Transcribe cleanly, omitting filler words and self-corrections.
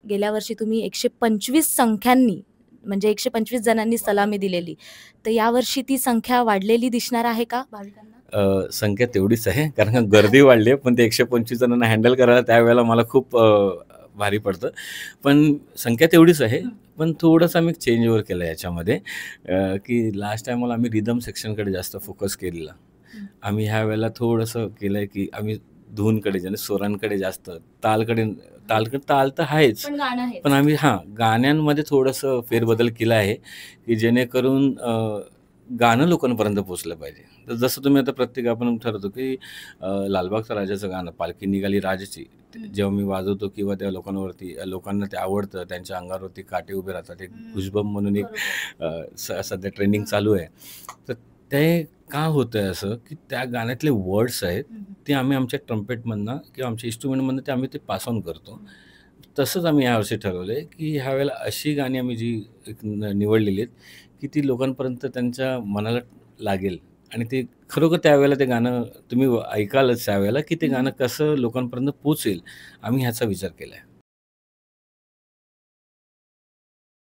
गेल्या वर्षी तुम्ही 125 संख्यांनी म्हणजे 125 जणांनी सलामी दिलेली, तर यावर्षी ती संख्या वाढलेली दिसणार आहे का भाविकांना? संख्या तेवढीच आहे, कारण का गर्दी वाढली आहे, पण ते 125 जणांना हँडल करायला त्यावेळेला मला खूप भारी पडतं. पण संख्या तेवढीच आहे, पण थोडंसं आम्ही चेंज केलं याच्यामध्ये, की लास्ट टाईमला आम्ही रिदम सेक्शनकडे जास्त फोकस केलेला. आम्ही ह्या वेळेला थोडंसं केलं आहे, की आम्ही धूनकडे म्हणजे स्वरांकडे जास्त, ताल तर आहेच, पण आम्ही गाण्यांमध्ये थोडंसं फेरबदल केला आहे, की जेणेकरून गाणं लोकांपर्यंत पोहोचलं पाहिजे. तर जसं तुम्ही आता प्रत्येक आपण ठरवतो, की लालबागच्या राजाचं गाणं पालखी निघाली राजाची, जेव्हा मी वाजवतो किंवा त्या लोकांना ते आवडतं, त्यांच्या अंगावरती काटे उभे राहतात. एक गुजबम म्हणून एक सध्या ट्रेंडिंग चालू आहे. तर ते का होतंय असं, की त्या गाण्यातले वर्ड्स आहेत, ते आम्ही आमच्या ट्रम्पेटमधनं किंवा आमच्या इन्स्ट्रुमेंटमधनं आम्ही ते पास ऑन करतो. तसंच आम्ही यावर्षी ठरवलं की ह्यावेळेला अशी गाणी आम्ही जी एक निवडलेली आहेत, की ती लोकांपर्यंत त्यांच्या मनाला लागेल आणि ते खरोखर त्यावेळेला ते गाणं तुम्ही ऐकालच त्यावेळेला, की ते गाणं कसं लोकांपर्यंत पोहोचेल, आम्ही ह्याचा विचार केला आहे.